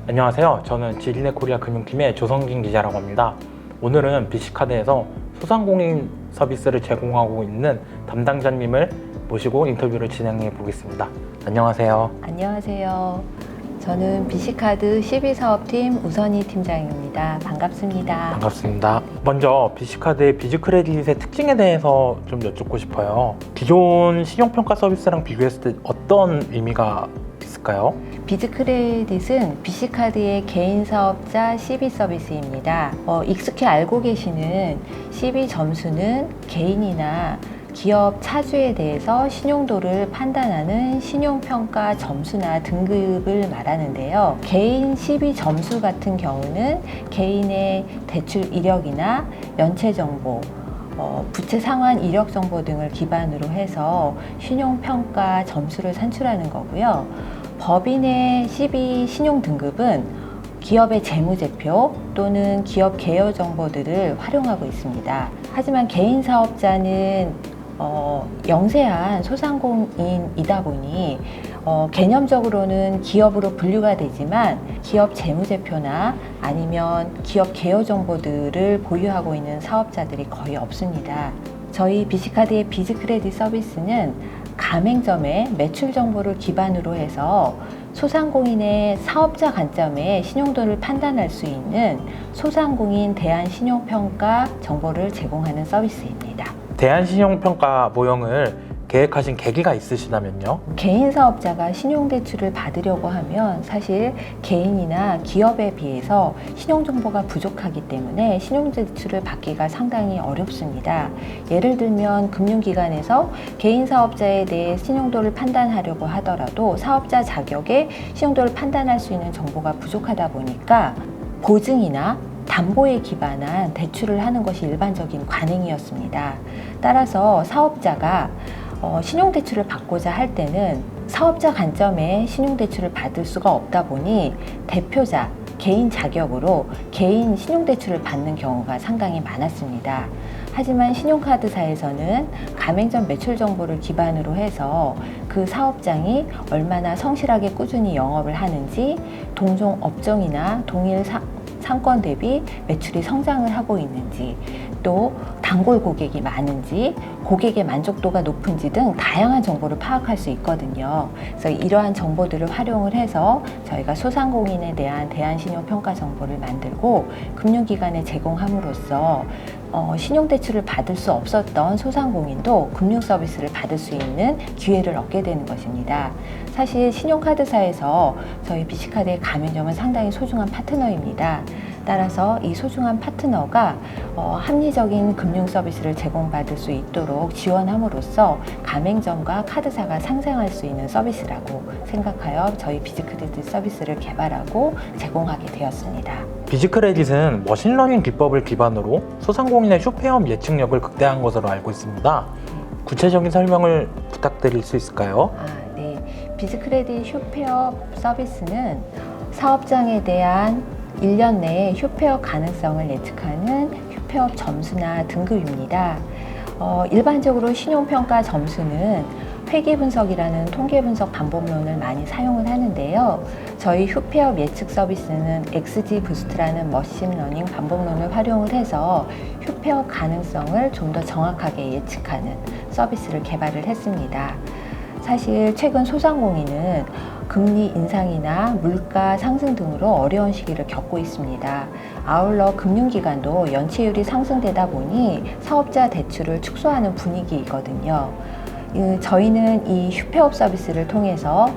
안녕하세요. 저는 지리네코리아 금융팀의 조성진 기자라고 합니다. 오늘은 BC카드에서 소상공인 서비스를 제공하고 있는 담당자님을 모시고 인터뷰를 진행해 보겠습니다. 안녕하세요. 안녕하세요. 저는 BC카드 CB사업팀 우선희 팀장입니다. 반갑습니다. 반갑습니다. 먼저 BC카드의 비즈크레딧의 특징에 대해서 좀 여쭙고 싶어요. 기존 신용평가 서비스랑 비교했을 때 어떤 의미가 있을까요? 비즈크레딧은 BC카드의 개인사업자 CB 서비스입니다. 익숙히 알고 계시는 CB 점수는 개인이나 기업 차주에 대해서 신용도를 판단하는 신용평가 점수나 등급을 말하는데요. 개인 CB 점수 같은 경우는 개인의 대출 이력이나 연체 정보, 부채 상환 이력 정보 등을 기반으로 해서 신용평가 점수를 산출하는 거고요. 법인의 CB 신용 등급은 기업의 재무제표 또는 기업 개요 정보들을 활용하고 있습니다. 하지만 개인 사업자는 영세한 소상공인이다 보니 개념적으로는 기업으로 분류가 되지만 기업 재무제표나 아니면 기업 개요 정보들을 보유하고 있는 사업자들이 거의 없습니다. 저희 BC카드의 비즈크레딧 서비스는 가맹점의 매출 정보를 기반으로 해서 소상공인의 사업자 관점에 신용도를 판단할 수 있는 소상공인 대안신용평가 정보를 제공하는 서비스입니다. 대안신용평가 모형을 계획하신 계기가 있으시다면요? 개인 사업자가 신용대출을 받으려고 하면 사실 개인이나 기업에 비해서 신용정보가 부족하기 때문에 신용대출을 받기가 상당히 어렵습니다. 예를 들면 금융기관에서 개인 사업자에 대해 신용도를 판단하려고 하더라도 사업자 자격에 신용도를 판단할 수 있는 정보가 부족하다 보니까 보증이나 담보에 기반한 대출을 하는 것이 일반적인 관행이었습니다. 따라서 사업자가 신용대출을 받고자 할 때는 사업자 관점에 신용대출을 받을 수가 없다 보니 대표자, 개인 자격으로 개인 신용대출을 받는 경우가 상당히 많았습니다. 하지만 신용카드사에서는 가맹점 매출 정보를 기반으로 해서 그 사업장이 얼마나 성실하게 꾸준히 영업을 하는지, 동종 업종이나 동일 상권 대비 매출이 성장을 하고 있는지, 또 단골 고객이 많은지, 고객의 만족도가 높은지 등 다양한 정보를 파악할 수 있거든요. 그래서 이러한 정보들을 활용을 해서 저희가 소상공인에 대한 대안신용평가 정보를 만들고 금융기관에 제공함으로써 신용대출을 받을 수 없었던 소상공인도 금융서비스를 받을 수 있는 기회를 얻게 되는 것입니다. 사실 신용카드사에서 저희 BC카드의 가맹점은 상당히 소중한 파트너입니다. 따라서 이 소중한 파트너가 합리적인 금융 서비스를 제공받을 수 있도록 지원함으로써 가맹점과 카드사가 상생할 수 있는 서비스라고 생각하여 저희 비즈크레딧 서비스를 개발하고 제공하게 되었습니다. 비즈크레딧은 머신러닝 기법을 기반으로 소상공인의 쇼페업 예측력을 극대화한 것으로 알고 있습니다. 구체적인 설명을 부탁드릴 수 있을까요? 네. 비즈크레딧 쇼페업 서비스는 사업장에 대한 1년 내에 휴폐업 가능성을 예측하는 휴폐업 점수나 등급입니다. 일반적으로 신용평가 점수는 회계분석이라는 통계분석 방법론을 많이 사용을 하는데요. 저희 휴폐업 예측 서비스는 XG부스트라는 머신러닝 방법론을 활용을 해서 휴폐업 가능성을 좀 더 정확하게 예측하는 서비스를 개발을 했습니다. 사실 최근 소상공인은 금리 인상이나 물가 상승 등으로 어려운 시기를 겪고 있습니다. 아울러 금융기관도 연체율이 상승되다 보니 사업자 대출을 축소하는 분위기이거든요. 저희는 이 휴폐업 서비스를 통해서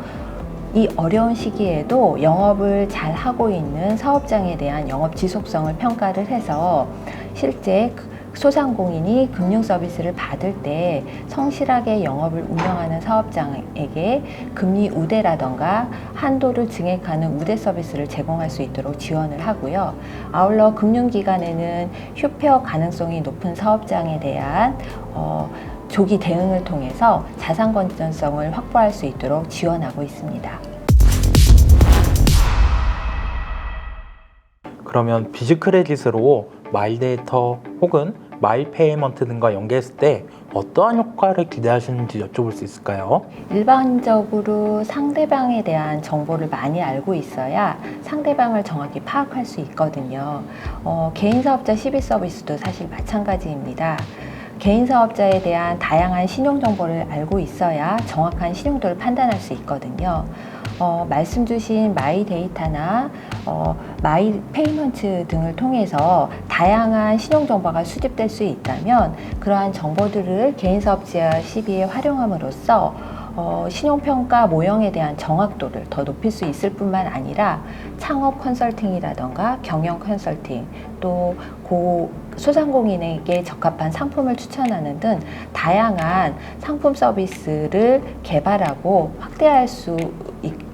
이 어려운 시기에도 영업을 잘 하고 있는 사업장에 대한 영업 지속성을 평가를 해서 실제 소상공인이 금융 서비스를 받을 때 성실하게 영업을 운영하는 사업장에게 금리 우대라던가 한도를 증액하는 우대 서비스를 제공할 수 있도록 지원을 하고요. 아울러 금융기관에는 휴폐업 가능성이 높은 사업장에 대한 조기 대응을 통해서 자산 건전성을 확보할 수 있도록 지원하고 있습니다. 그러면 비즈크레딧으로 마일데이터 혹은 마이페이먼트 등과 연계했을 때 어떠한 효과를 기대하시는지 여쭤볼 수 있을까요? 일반적으로 상대방에 대한 정보를 많이 알고 있어야 상대방을 정확히 파악할 수 있거든요. 개인 사업자 시비 서비스도 사실 마찬가지입니다. 개인 사업자에 대한 다양한 신용 정보를 알고 있어야 정확한 신용도를 판단할 수 있거든요. 말씀 주신 마이 데이터나 마이 페이먼트 등을 통해서 다양한 신용 정보가 수집될 수 있다면 그러한 정보들을 개인 사업자 시비에 활용함으로써 신용평가 모형에 대한 정확도를 더 높일 수 있을 뿐만 아니라 창업 컨설팅이라던가 경영 컨설팅 또 소상공인에게 적합한 상품을 추천하는 등 다양한 상품 서비스를 개발하고 확대할 수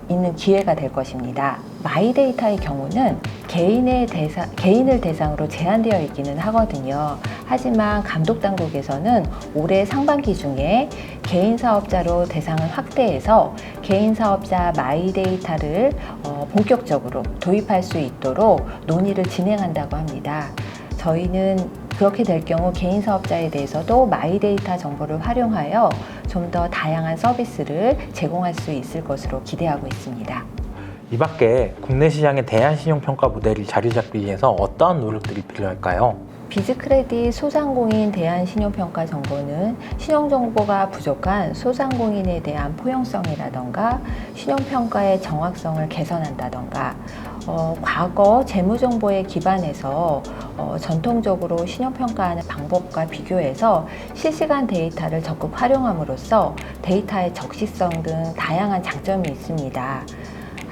있는 기회가 될 것입니다. 마이데이터의 경우는 개인을 대상으로 제한되어 있기는 하거든요. 하지만 감독당국에서는 올해 상반기 중에 개인 사업자로 대상을 확대해서 개인 사업자 마이데이터를 본격적으로 도입할 수 있도록 논의를 진행한다고 합니다. 저희는 그렇게 될 경우 개인 사업자에 대해서도 마이데이터 정보를 활용하여 좀 더 다양한 서비스를 제공할 수 있을 것으로 기대하고 있습니다. 이 밖에 국내 시장의 대안신용평가 모델이 자리 잡기 위해서 어떠한 노력들이 필요할까요? 비즈크레딧 소상공인 대안신용평가 정보는 신용정보가 부족한 소상공인에 대한 포용성이라던가 신용평가의 정확성을 개선한다던가 과거 재무정보에 기반해서 전통적으로 신용평가하는 방법과 비교해서 실시간 데이터를 적극 활용함으로써 데이터의 적시성 등 다양한 장점이 있습니다.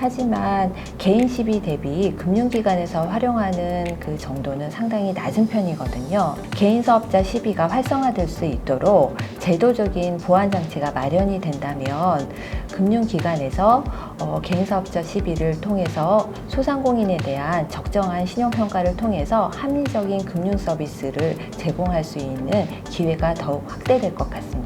하지만 개인 시비 대비 금융기관에서 활용하는 그 정도는 상당히 낮은 편이거든요. 개인 사업자 시비가 활성화될 수 있도록 제도적인 보완 장치가 마련이 된다면 금융기관에서 개인 사업자 시비를 통해서 소상공인에 대한 적정한 신용평가를 통해서 합리적인 금융 서비스를 제공할 수 있는 기회가 더욱 확대될 것 같습니다.